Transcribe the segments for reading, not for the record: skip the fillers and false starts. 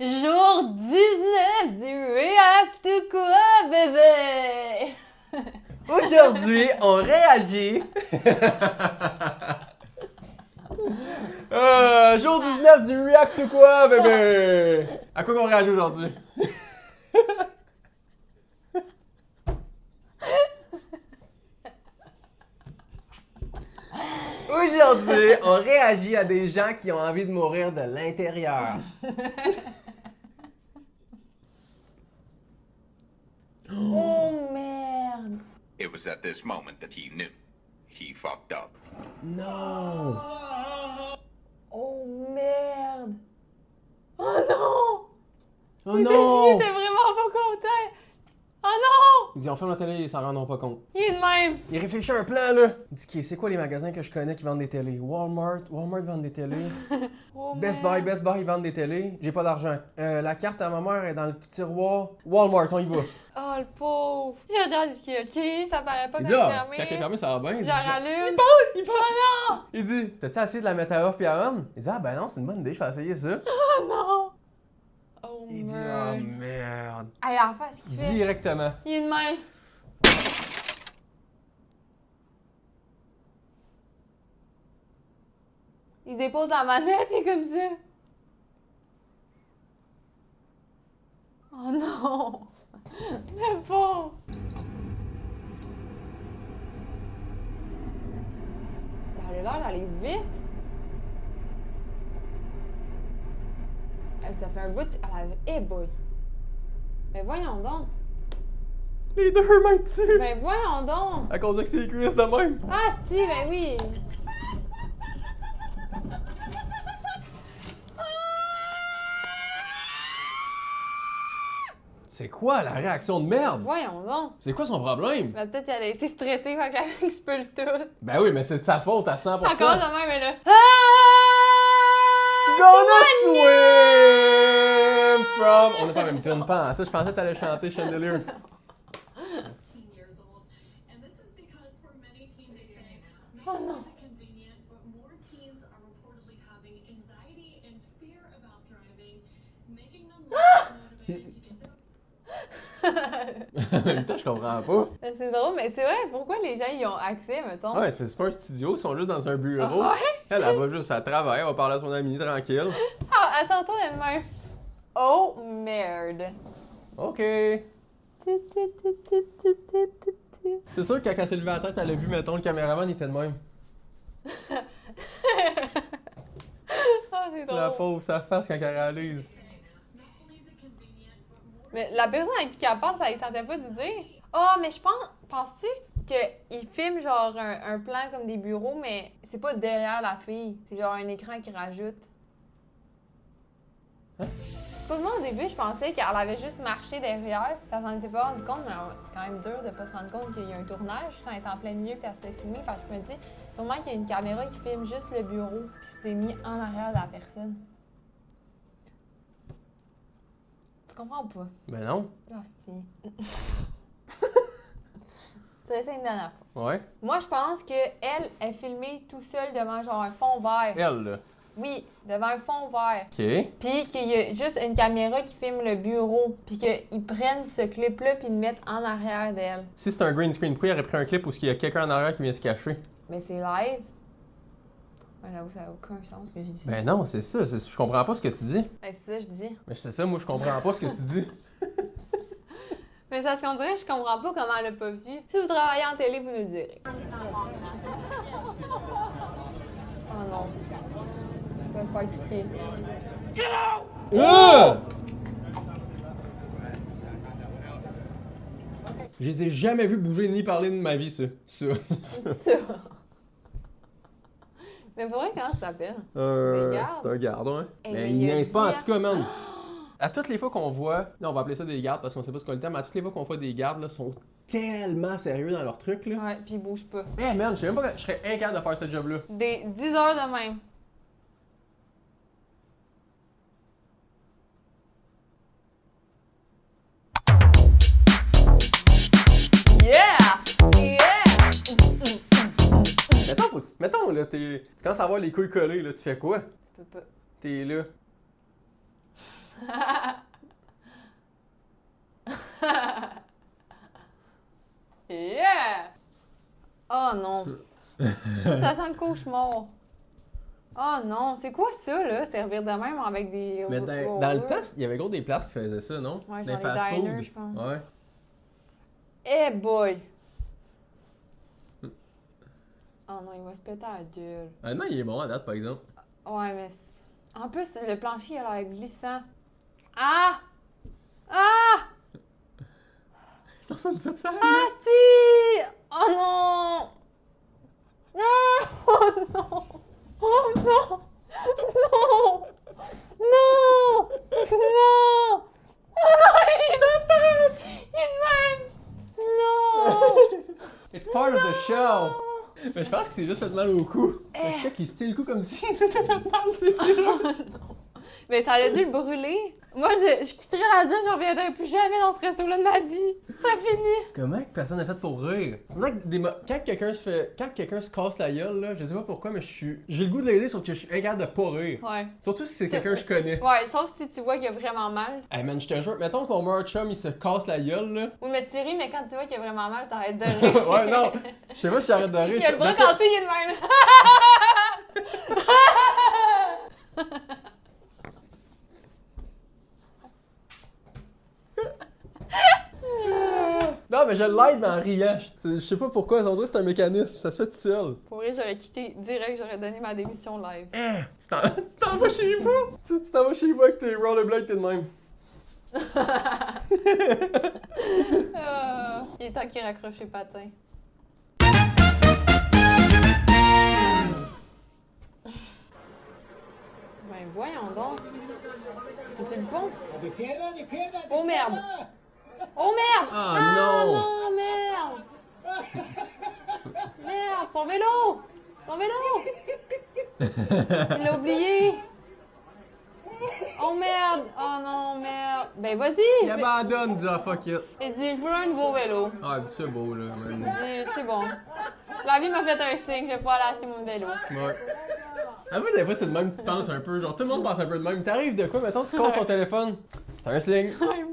Jour 19 du React ou quoi, bébé? Aujourd'hui, on réagit. Jour 19 du React ou quoi, bébé? À quoi qu'on réagit aujourd'hui? Aujourd'hui, on réagit à des gens qui ont envie de mourir de l'intérieur. Oh merde! It was at this moment that he knew. He fucked up. Non! Oh merde! Oh non! Oh Il non! était vraiment pas content! Oh non! Il dit, on ferme la télé, ils s'en rendront pas compte. Il est de même! Il réfléchit à un plan, là. Il dit, c'est quoi les magasins que je connais qui vendent des télés? Walmart vend des télés. Oh Best merde. Buy, ils vendent des télés. J'ai pas d'argent. La carte à ma mère est dans le tiroir. Walmart, on y va. Oh le pauvre! Il regarde, il dit ok, ça paraît pas Il quand dit, il est ah, quand il est fermé. fermé, ça va bien. Il dit, J'en rallume. il parle. Oh non! Il dit, t'as-tu essayé de la mettre à off puis à on? Il dit, ah ben non, c'est une bonne idée, je vais essayer ça. Oh non! Oh Il dit, ah merde! merde. Hey, en face, qu'il fait? Directement. Il est de même. Il dépose la manette et comme ça. Oh non! Mais bon! Elle a l'air d'aller vite. Ça fait un bout. Eh boy! Mais voyons donc! Les deux mains dessus. Ben voyons donc! À cause de que c'est les cuisses de même. Ah, si, ben oui! C'est quoi la réaction de merde? Voyons donc! C'est quoi son problème? Ben, peut-être qu'elle a été stressée, fait qu'elle expulse tout. Ben oui, mais c'est de sa faute à 100%. Encore de même, elle est là. Gonna swim from... On n'a pas même tune pas. Je pensais que t'allais chanter Chandelier. 15 years old. And this is because for many teens, they say, Oh, not no. only is it convenient, but more teens are reportedly having anxiety and fear about driving, making them less motivated to get their En même temps, je comprends pas. C'est drôle, mais c'est vrai, pourquoi les gens y ont accès, mettons? Ouais, c'est pas un studio, ils sont juste dans un bureau. Ah ouais? Elle va juste à travailler, elle va parler à son ami tranquille. Ah, elle s'entend elle-même. Oh merde. OK. C'est sûr que quand elle s'est levée à la tête, elle a vu, mettons, le caméraman, il était de même. Ah, c'est La drôle. pauvre, sa face quand elle réalise. not only is it convenient, but more Mais la personne à qui elle parle, ça ne tentait pas de dire. Oh, mais je penses-tu qu'il filme genre un plan comme des bureaux, mais c'est pas derrière la fille. C'est genre un écran qui rajoute. Hein? Excuse-moi, au début, je pensais qu'elle avait juste marché derrière, puis elle s'en était pas rendu compte, mais c'est quand même dur de pas se rendre compte qu'il y a un tournage quand elle est en plein milieu puis elle se fait filmer. Fait que je me dis, sûrement qu'il y a une caméra qui filme juste le bureau, puis c'est mis en arrière de la personne. Tu comprends ou pas? Ben non. Ah, si. Tu vas essayer une dernière fois. Ouais. Moi, je pense qu'elle est filmée tout seule devant genre un fond vert. Elle, là. Oui, devant un fond vert. OK. Puis qu'il y a juste une caméra qui filme le bureau. Puis qu'ils prennent ce clip-là puis le mettent en arrière d'elle. Si c'est un green screen, pourquoi il aurait pris un clip où il y a quelqu'un en arrière qui vient se cacher? Mais c'est live. Ouais, j'avoue, ça n'a aucun sens ce que je dis. Ben non, c'est ça. Je comprends pas ce que tu dis. Ouais, c'est ça, je dis. Mais c'est ça, moi, je comprends pas ce que tu dis. Mais ça, ce qu'on dirait, je comprends pas comment elle l'a pas vu. Si vous travaillez en télé, vous nous le direz. Oh non. Je vais me faire kicker. Je les ai jamais vus bouger ni parler de ma vie, ça. Ça. Mais pour vrai, comment ça s'appelle? Des gardes? C'est un garde, ouais. Eh, Mais mais il il a niaise pas, en dit, tout cas, man. À toutes les fois qu'on voit, non, on va appeler ça des gardes parce qu'on sait pas ce qu'on le temps, mais à toutes les fois qu'on voit des gardes, là, sont tellement sérieux dans leur truc, là. Ouais, puis il bouge pas. Eh, man, je sais même pas que je serais incapable de faire ce job-là. Des 10 heures de même. Yeah! Yeah! Mettons, là, tu commences à avoir les couilles collées, là, tu fais quoi? Tu peux pas. T'es là. Yeah! Oh non. Ça sent le cauchemar. Oh non, c'est quoi ça, là? Servir de même avec des... Mais dans le temps, il y avait gros des places qui faisaient ça, non? Ouais, Dans genre les les fast-food. diners, je pense. Ouais. Eh boy! Oh non, il va se péter à la gueule. Honnêtement, il est bon à date, par exemple. Ouais, mais... En plus, le plancher a l'air glissant. Ah! Ah! Personne ne sait ça. Ah, si! Oh non! Non! Oh non! Oh non! Non! Non! Non! Oh non! Ça passe! Il est même! Non! It's part of the show! Mais je pense que c'est juste fait mal au cou. Mais je check, il se tient le cou comme si c'était fait mal, c'est dur. Non! Mais ça a dû le brûler. Moi, je quitterais la job, je reviendrai plus jamais dans ce resto-là de ma vie. Ça finit. Comment que personne n'a fait pour rire? On dirait que quand quelqu'un se casse la gueule, là, je sais pas pourquoi, mais j'ai le goût de l'aider, sauf que je suis incapable de pas rire. Ouais. Surtout si c'est quelqu'un que je connais. Ouais, sauf si tu vois qu'il a vraiment mal. Hey man, je te jure, mettons qu'on meurt chum, il se casse la gueule, là. Oui, mais tu ris, mais quand tu vois qu'il a vraiment mal, t'arrêtes de rire. Ouais, non, je sais pas si j'arrête de rire. Il a le bras Ben, ça- cassé, il est de même. Non, mais je l'aide, mais en riant. Je sais pas pourquoi, on dirait que c'est un mécanisme, ça se fait tout seul. Pour vrai, j'aurais quitté direct, j'aurais donné ma démission live. Hein? Tu t'en vas chez vous? Tu t'en vas chez vous avec tes rollerblades, t'es de même. Il est temps qu'il raccroche les patins. Ben voyons donc. C'est sur le pont. Oh merde! Oh merde! Ah, non! non, merde! Merde, son vélo! Son vélo! Il l'a oublié! Oh merde! Oh non, merde! Ben vas-y! Il abandonne, il dit ah fuck it. Il dit, je veux un nouveau vélo. Ah, c'est beau là, Il man. dit, c'est bon. La vie m'a fait un signe, je vais pouvoir aller acheter mon vélo. Ouais. Avoue, des fois, c'est de même que tu penses un peu. Genre, tout le monde pense un peu de même. T'arrives de quoi? Mettons, tu casses ton téléphone. C'est un signe.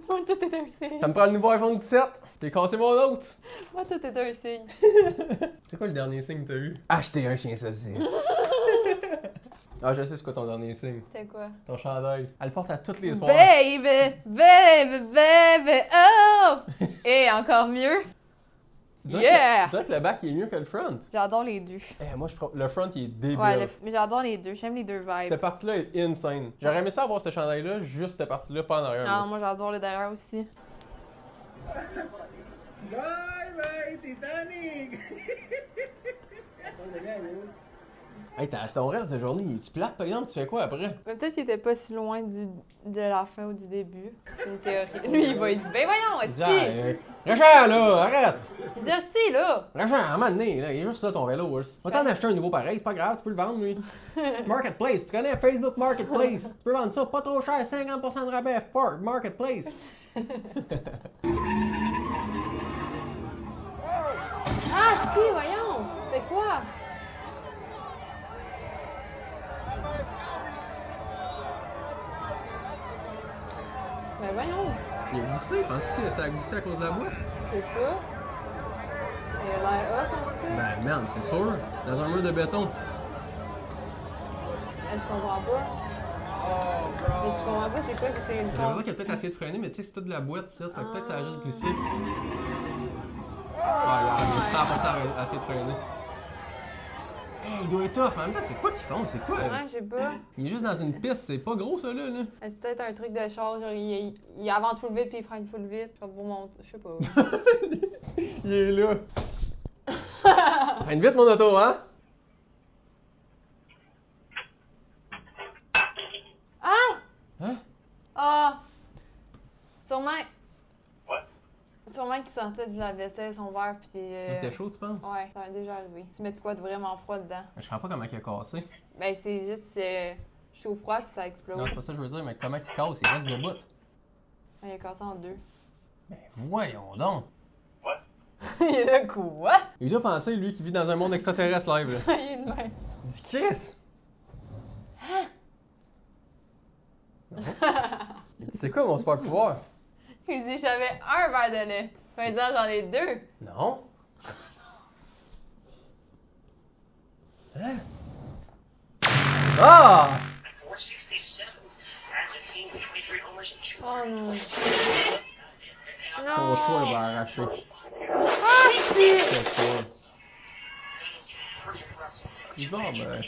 Moi, tout est un signe. Ça me prend le nouveau iPhone 17. T'es cassé mon autre. Moi, tout est un signe. C'est quoi le dernier signe que t'as eu? Acheter un chien saucisse. Ah, je sais c'est quoi ton dernier signe. C'était quoi? Ton chandail. Elle le porte à tous les soirs. Baby, baby, baby, oh! Et encore mieux, Tu dirais Yeah! tu dirais que le back il est mieux que le front. j'adore les deux. Eh, moi, je prends... le front il est débile. Ouais, mais j'adore les deux, j'aime les deux Cette vibes. partie-là est insane. J'aurais aimé ça avoir ce chandail-là, juste cette partie-là, pas en arrière. Ah, là. moi j'adore le derrière aussi. Bye bye Titanic! Hey, ton reste de journée, tu plate par exemple, tu fais quoi après? Mais peut-être qu'il était pas si loin de la fin ou du début. C'est une théorie. Lui, il va, il dit, ben voyons, Il dit, esti! Richard, là, arrête! Il dit, esti, là! Richard, à un moment donné, là, il est juste là ton vélo. Va t'en acheter un nouveau pareil, c'est pas grave, tu peux le vendre, lui. Marketplace, tu connais Facebook Marketplace? Tu peux vendre ça pas trop cher, 50% de rabais, Ford Marketplace. Ah, si, voyons! C'est quoi? Ben voyons! Il a glissé, penses-tu que ça a glissé à cause de la boîte? Je sais pas. Il a l'air off en tout cas. Ben merde, c'est sûr. Dans un mur de béton. Je comprends pas. Mais je comprends pas c'est quoi que c'est une J'ai l'impression con. qu'il a peut-être essayé de freiner, mais tu sais, c'est tout de la boîte, ça. Fait que peut-être que ça a juste glissé. Ouais, il a 100% essayé de freiner. Hey, il doit être tough. En même temps, c'est quoi qu'ils font? C'est quoi? Ouais, je sais pas. Il est juste dans une piste, c'est pas gros ça là. C'est peut-être un truc de char, genre il avance full vite puis il freine full vite. Genre pour monter, je sais pas. Il est là. Freine vite mon auto, hein? Hein? Ah! Sûrement. Sûrement qu'il sortait de la vaisselle, son verre, pis. Il était chaud, tu penses? Ouais, ça a déjà arrivé. Tu mets de quoi de vraiment froid dedans. Je comprends pas comment il a cassé. Ben, c'est juste. Je suis au froid, puis ça explose. Non, c'est pas ça que je veux dire, mais comment il casse? Il reste debout. Il a cassé en deux. Ben voyons donc! Il est là, quoi? Il doit penser, lui, qui vit dans un monde extraterrestre live, là. Il est de même. Dis Chris! C'est quoi mon super pouvoir? Il dit j'avais un verre de lait. Maintenant j'en ai 2. Non. Hein? Ah! 467. As a team, 23 homers and 2 Oh non. Son toit Non. va arracher. Ah, C'est sûr. pretty impressive. Bon, ben.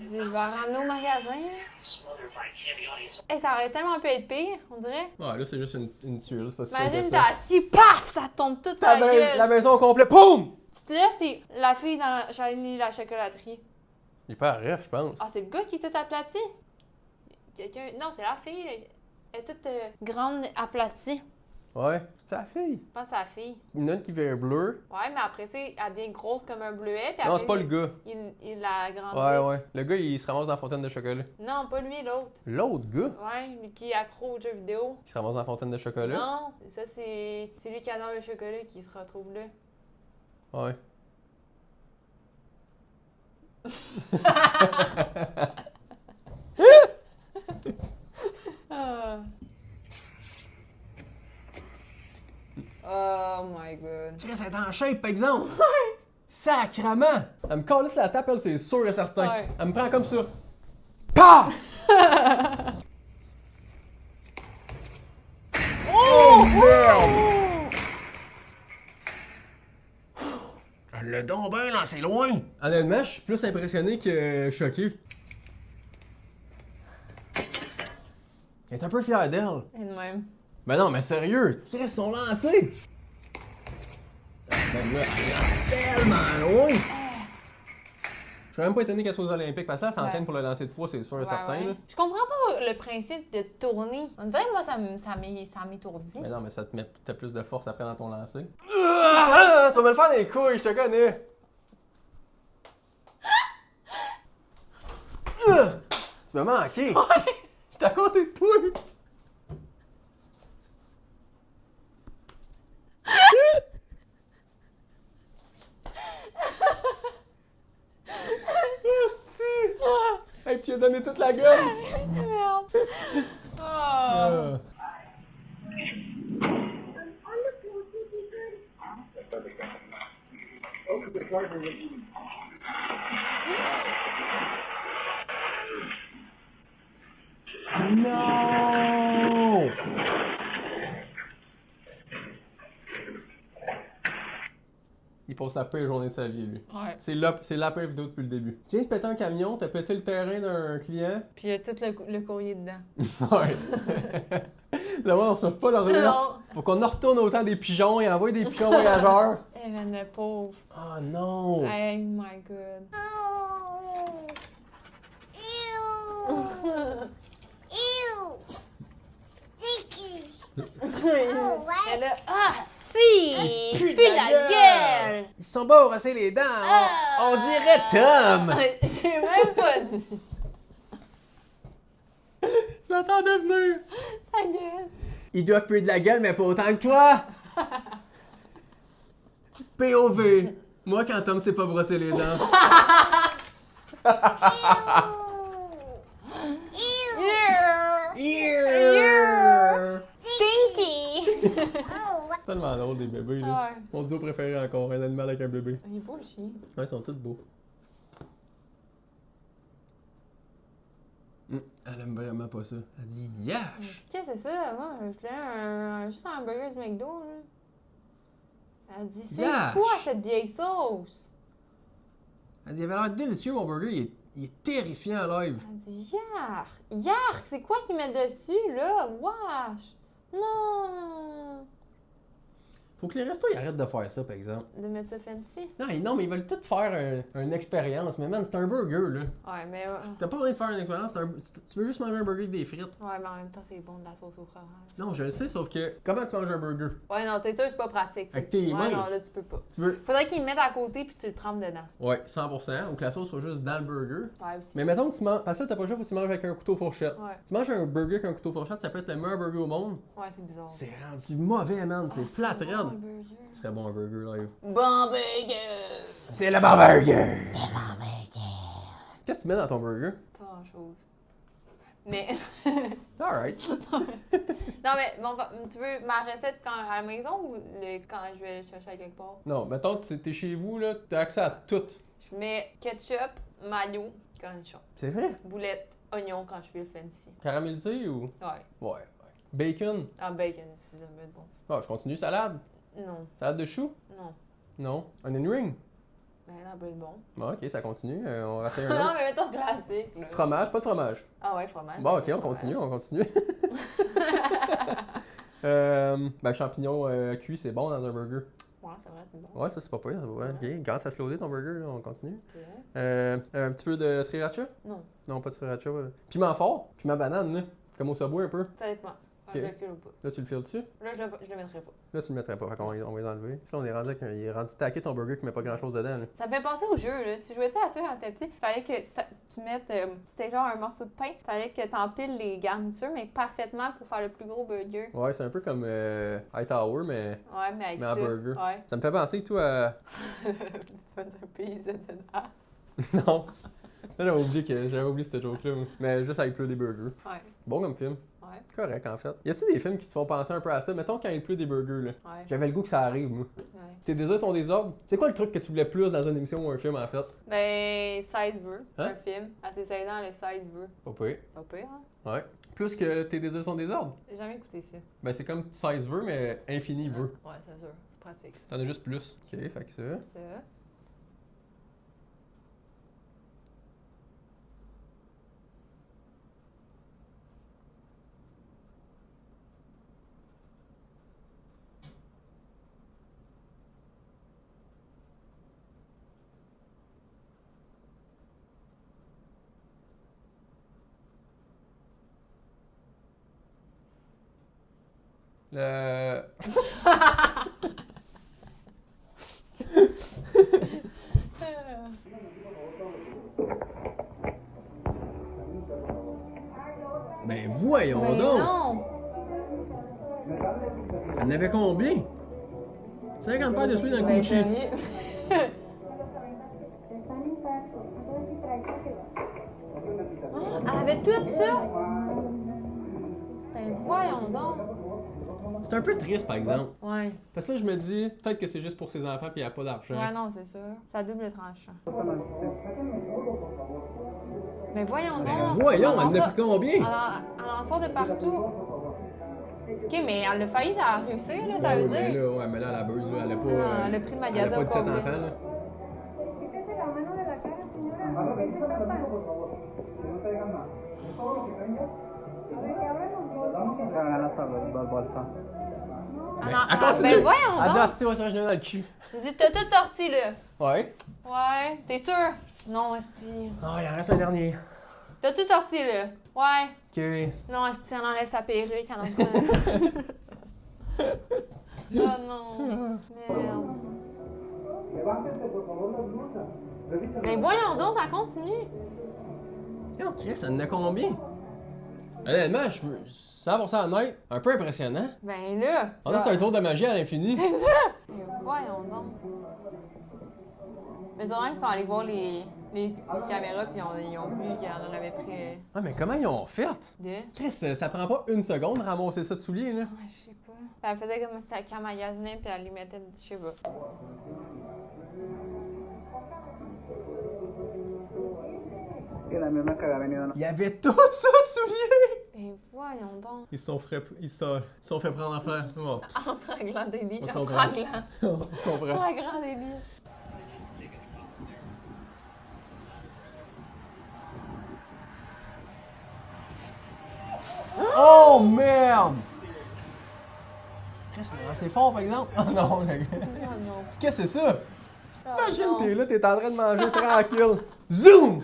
Il dit, je vais ramener au magasin. Smothered by candy audience. Hey, ça aurait tellement pu être pire, on dirait. Ouais, là, c'est juste une tuile, c'est pas si pire Imagine, que t'es ça. assis, paf, ça tombe tout sur la gueule. La maison au complet, POUM! Tu te lèves, t'es la fille dans Charlie la chocolaterie. Il est pas à ref, je pense. Ah, c'est le gars qui est tout aplati? Quelqu'un... Non, c'est la fille, là. Elle est toute grande, aplatie. Ouais, c'est sa fille. Je pense que c'est la fille. Il y en a une qui vient bleu. Ouais, mais après ça, elle devient grosse comme un bleuet. Puis Non, après, c'est pas le gars. Il la grandit. Ouais, ouais. Le gars, il se ramasse dans la fontaine de chocolat. Non, pas lui, l'autre. L'autre gars Ouais, lui qui est accro aux jeux vidéo. qui se ramasse dans la fontaine de chocolat. Non, ça c'est lui qui adore le chocolat qui se retrouve là. Ouais. Ah. Oh my god. Chris, elle est en shape, par exemple. Ouais. Sacrement. Elle me calisse la tape, elle, c'est sûr et certain. Ouais. Elle me prend comme ça. PAH! Oh, merde! Elle l'a donc bien lancé loin. Honnêtement, je suis plus impressionné que choqué. Elle est un peu fière d'elle. Et de même. Ben non, mais sérieux, Chris, ils sont lancés! Ben là, elle lance tellement loin! Je suis même pas étonné qu'elle soit aux Olympiques parce que là, elle s'entraîne Ouais. pour le lancer de poids, c'est sûr et Ouais, certain. ouais. Là. Je comprends pas le principe de tourner. On dirait que moi, ça m'étourdit. Mais non, mais ça te met t'as plus de force après dans ton lancer. Tu vas me le faire des couilles, je te connais! Tu m'as manqué! Ouais. J'étais à côté de toi! Esti! Hey, tu lui as donné toute la gueule! Merde. Oh. Ah. Non! Il passe la pire journée de sa vie, lui. Ouais. C'est la pire vidéo depuis le début. Tu viens de péter un camion, t'as pété le terrain d'un client. Puis il y a tout le courrier dedans. Ouais. Là, on sauve pas leur lettre. Non. Faut qu'on en retourne autant des pigeons et envoie des pigeons voyageurs. Eh ben, le pauvre. Oh non! Hey, my god. Elle a... Ah, si! pue de Pue la gueule! gueule! Ils sont pas brosser les dents! On dirait Tom! J'ai même pas dit. Je l'attendais venir! Ta gueule. Ils doivent puer de la gueule, mais pas autant que toi! POV! Moi, quand Tom sait pas brosser les dents. Stinky! Tellement drôle, des bébés, là. Ouais. Mon duo préféré encore, un animal avec un bébé. Il est beau le chien. Ouais, ils sont tous beaux. Elle aime vraiment pas ça. Elle dit yash! Qu'est-ce que c'est ça? Moi, je voulais juste un burger du McDo, là. Elle dit, c'est Yash! quoi cette vieille sauce? Elle dit, il avait l'air délicieux, mon burger, il est terrifiant à live. Elle dit, yark! Yark! C'est quoi qu'ils mettent dessus, là? Wesh! Non! Faut que les restos ils arrêtent de faire ça, par exemple. De mettre ça fancy? Non, mais ils veulent tout faire une expérience. Mais man, c'est un burger, là. Ouais, mais... T'as pas besoin de faire une expérience, tu veux juste manger un burger avec des frites. Ouais, mais en même temps, c'est bon de la sauce au fromage. Non, je le sais, sauf que comment tu manges un burger? Ouais, non, c'est sûr, c'est pas pratique. Avec tes ouais, mains. non, là, tu peux pas. Tu veux. Faudrait qu'ils le mettent à côté puis tu le trempes dedans. Ouais, 100%. Ou que la sauce soit juste dans le burger. Ouais, aussi. Mais mettons que tu manges. Parce que là, t'as pas le choix, faut que tu manges avec un couteau fourchette. Ouais. Tu manges un burger avec un couteau fourchette, ça peut être le meilleur burger au monde. Ouais, c'est bizarre. C'est rendu mauvais, man. C'est flat Bon, un raide. burger. Ce serait bon un burger live. Bon burger! C'est le bon burger! Qu'est-ce que tu mets dans ton burger? Pas grand chose. Mais. Alright. Non, mais bon, tu veux ma recette à la maison ou quand je vais le chercher à quelque part? Non, mettons, t'es chez vous, là, t'as accès à tout. Je mets ketchup, mayo, cornichon. C'est vrai? Boulettes, oignons quand je fais le fancy. Caramélisé ou? Ouais. Ouais. Bacon? Ah, bacon, c'est ça va être bon. Ah, je continue. Salade? Non, Salade de choux? non. Non. Onion ring? Ben, ça peut être bon. Bon, ok, ça continue. On rassaille un Non, autre. mais mettons classique. Là. Fromage? Pas de fromage. Ah ouais, fromage. Bon, ok, on continue. Ben, champignons cuits, c'est bon dans un burger. Ouais, c'est vrai, c'est bon. Ouais, ça, c'est pas pire. Ouais, ok. Grâce à slow ton burger, là, on continue. Ok. Un petit peu de sriracha? Non, Non, pas de sriracha. Ouais. Piment fort? Piment banane, là. Comme au Subway un peu. ça dépend. Quand Ok. je le file ou pas. Là, tu le files dessus? Là, je le mettrai pas. Là, tu le mettrais pas. Fait qu'on va les enlever. Ça, on est rendu avec il est rendu taqué ton burger qui met pas grand chose dedans, là. Ça me fait penser au jeu, là. Tu jouais-tu à ça quand t'étais petit? Fallait que tu mettes. C'était genre un morceau de pain. Fallait que t'empiles les garnitures, mais parfaitement pour faire le plus gros burger. Ouais, c'est un peu comme Hightower, mais Ouais, mais avec Mais ça. en burger. Ouais. ça me fait penser, tout à. Tu vas dire PZZA. Non. J'avais oublié cette joke-là. moi. Mais juste avec plus des burgers. Ouais. Bon comme film. Ouais. C'est correct, en fait. Y a-tu des films qui te font penser un peu à ça? Mettons quand il pleut des burgers, là. Ouais. J'avais le goût que ça arrive, moi. Ouais. Tes désirs sont des ordres. C'est quoi le truc que tu voulais plus dans une émission ou un film, en fait? Ben, 16 vœux. C'est Hein? un film. À ses 16 ans, le 16 vœux. Pas pire. Pas pire, hein? Ouais. Plus que tes désirs sont des ordres. J'ai jamais écouté ça. Ben, c'est comme 16 vœux, mais infini vœux. Ouais, c'est sûr. C'est pratique, ça. T'en as juste plus. Ok, fait que ça. Ça. Le. Ben voyons Mais donc! non! Elle en avait combien? 50 paires de souliers dans le Ben, Gucci. sérieux? Elle avait tout ça? Ben voyons donc. C'est un peu triste, par exemple. Ouais. Parce que là, je me dis, peut-être que c'est juste pour ses enfants puis il n'y a pas d'argent. Ouais, non, c'est sûr. Ça double tranchant. Mais voyons donc. Ben voyons, elle en a pris combien? Elle en sort de partout. Ok, mais elle a failli la réussir, là, ça veut Mais dire. là, ouais, mais là, la beuse, là, elle a pas. Non, elle a pris le elle a magasin pas au 17 complet. enfants, là. Elle Elle continue! Ben voyons Elle dit, ah, donc. si, ouais, ça, je l'ai dans le cul. Je dis, t'as tout sorti, là. Ouais. Ouais, t'es sûr? Non, Esti. Ah, il en reste un dernier. T'as tout sorti, là. Ouais. Ok. Non, Esti, elle enlève sa perruque, elle en prend. Oh non. Merde. Mais voyons donc, ça continue. Non, Chris, ça en a combien? Honnêtement, je veux 100% honnête, un peu impressionnant. Ben là. On c'est un tour de magie à l'infini. C'est ça! Mais voyons donc. Mais c'est vrai qu'ils sont allés voir les caméras puis ils ont vu qu'il en avait pris Ah, mais comment ils ont fait? deux. Chris, ça prend pas une seconde de ramasser ça de souliers, là. Ouais, je sais pas. Puis elle faisait comme ça qu'elle magasinait puis elle lui mettait, je sais pas. Il y avait tout ça de souliers! Mais voyons donc. Ils se sont fait prendre en faire. Oh, En pranglant des lits. On se En comprend. pranglant. on se comprend. Pranglant des lits. Oh merde! Chris, c'est fort par exemple. Oh non, le gars. Oh non. Qu'est-ce que c'est ça? Oh Imagine, non. t'es là, t'es en train de manger tranquille. Zoom!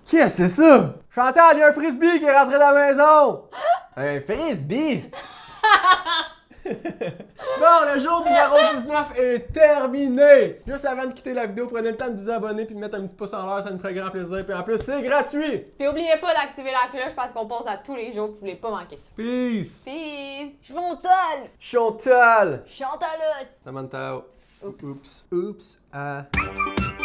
Qu'est-ce que c'est ça? Chantal, il y a un frisbee qui est rentré dans la maison! Un frisbee? Bon, le jour numéro 19 est terminé! Juste avant de quitter la vidéo, prenez le temps de vous abonner puis de mettre un petit pouce en l'air, ça nous ferait grand plaisir. Puis en plus, c'est gratuit! Puis oubliez pas d'activer la cloche parce qu'on pose à tous les jours, vous voulez pas manquer ça. Peace! Peace! Chantal! Chantal! Chantalos! Samantha. Oups. Oups. Oups.